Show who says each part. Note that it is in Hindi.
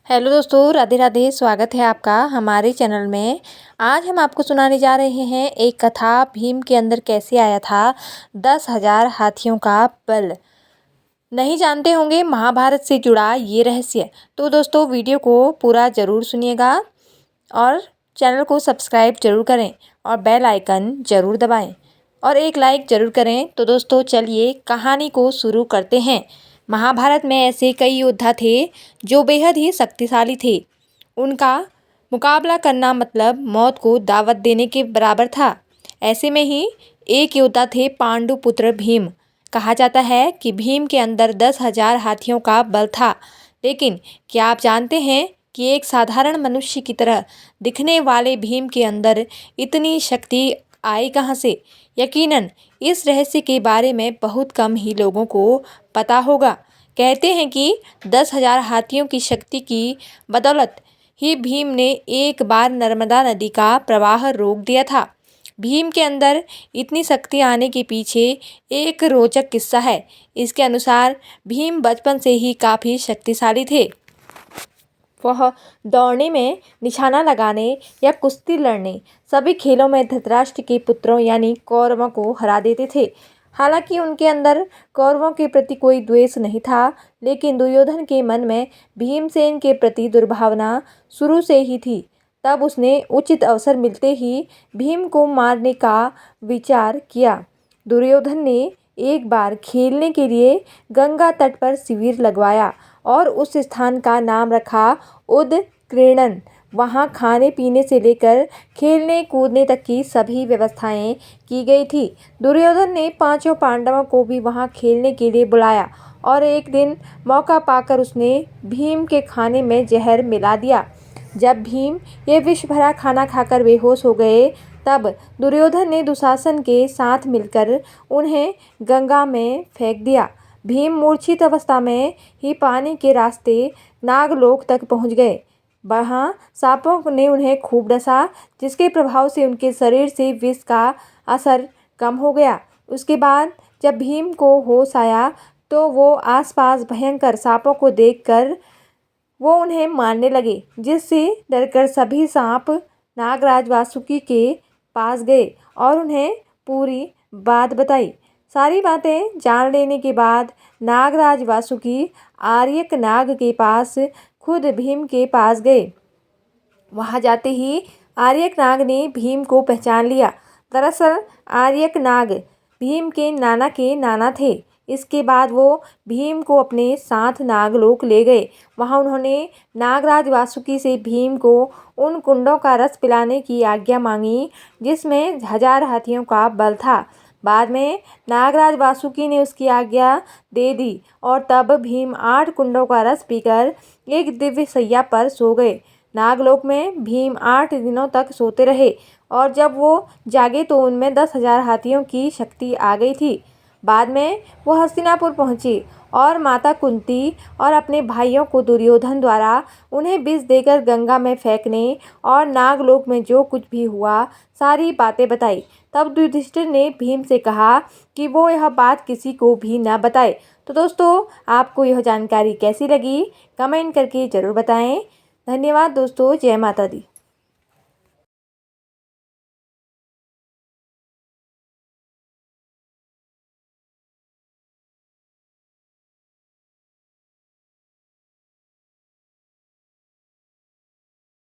Speaker 1: हेलो दोस्तों, राधे राधे। स्वागत है आपका हमारे चैनल में। आज हम आपको सुनाने जा रहे हैं एक कथा, भीम के अंदर कैसे आया था 10,000 हाथियों का बल। नहीं जानते होंगे महाभारत से जुड़ा ये रहस्य, तो दोस्तों वीडियो को पूरा ज़रूर सुनिएगा और चैनल को सब्सक्राइब जरूर करें और बेल आइकन ज़रूर दबाएं और एक लाइक ज़रूर करें। तो दोस्तों चलिए कहानी को शुरू करते हैं। महाभारत में ऐसे कई योद्धा थे जो बेहद ही शक्तिशाली थे। उनका मुकाबला करना मतलब मौत को दावत देने के बराबर था। ऐसे में ही एक योद्धा थे पांडु पुत्र भीम। कहा जाता है कि भीम के अंदर 10,000 हाथियों का बल था। लेकिन क्या आप जानते हैं कि एक साधारण मनुष्य की तरह दिखने वाले भीम के अंदर इतनी शक्ति आई कहाँ से? यकीनन इस रहस्य के बारे में बहुत कम ही लोगों को पता होगा। कहते हैं कि 10,000 हाथियों की शक्ति की बदौलत ही भीम ने एक बार नर्मदा नदी का प्रवाह रोक दिया था। भीम के अंदर इतनी शक्ति आने के पीछे एक रोचक किस्सा है। इसके अनुसार भीम बचपन से ही काफ़ी शक्तिशाली थे। वह दौड़ने में, निशाना लगाने या कुश्ती लड़ने सभी खेलों में धृतराष्ट्र के पुत्रों यानी कौरवों को हरा देते थे। हालांकि उनके अंदर कौरवों के प्रति कोई द्वेष नहीं था, लेकिन दुर्योधन के मन में भीमसेन के प्रति दुर्भावना शुरू से ही थी। तब उसने उचित अवसर मिलते ही भीम को मारने का विचार किया। दुर्योधन ने एक बार खेलने के लिए गंगा तट पर शिविर लगवाया और उस स्थान का नाम रखा उदक्रीडन। वहाँ खाने पीने से लेकर खेलने कूदने तक की सभी व्यवस्थाएं की गई थी। दुर्योधन ने पांचों पांडवों को भी वहाँ खेलने के लिए बुलाया और एक दिन मौका पाकर उसने भीम के खाने में जहर मिला दिया। जब भीम ये विष भरा खाना खाकर बेहोश हो गए, तब दुर्योधन ने दुशासन के साथ मिलकर उन्हें गंगा में फेंक दिया। भीम मूर्छित अवस्था में ही पानी के रास्ते नागलोक तक पहुंच गए। वहाँ सांपों ने उन्हें खूब डसा, जिसके प्रभाव से उनके शरीर से विष का असर कम हो गया। उसके बाद जब भीम को होश आया तो वो आसपास भयंकर सांपों को देखकर वो उन्हें मारने लगे, जिससे डरकर सभी सांप नागराज वासुकी के पास गए और उन्हें पूरी बात बताई। सारी बातें जान लेने के बाद नागराज वासुकी आर्यक नाग के पास खुद भीम के पास गए। वहां जाते ही आर्यक नाग ने भीम को पहचान लिया। दरअसल आर्यक नाग भीम के नाना थे। इसके बाद वो भीम को अपने साथ नागलोक ले गए। वहाँ उन्होंने नागराज वासुकी से भीम को उन कुंडों का रस पिलाने की आज्ञा मांगी जिसमें 1000 हाथियों का बल था। बाद में नागराज वासुकी ने उसकी आज्ञा दे दी और तब भीम 8 कुंडों का रस पीकर एक दिव्य शैया पर सो गए। नागलोक में भीम 8 दिनों तक सोते रहे और जब वो जागे तो उनमें 10,000 हाथियों की शक्ति आ गई थी। बाद में वो हस्तिनापुर पहुंची और माता कुंती और अपने भाइयों को दुर्योधन द्वारा उन्हें विष देकर गंगा में फेंकने और नागलोक में जो कुछ भी हुआ सारी बातें बताई। तब युधिष्ठिर ने भीम से कहा कि वो यह बात किसी को भी न बताए। तो दोस्तों आपको यह जानकारी कैसी लगी कमेंट करके ज़रूर बताएं। धन्यवाद दोस्तों। जय माता दी।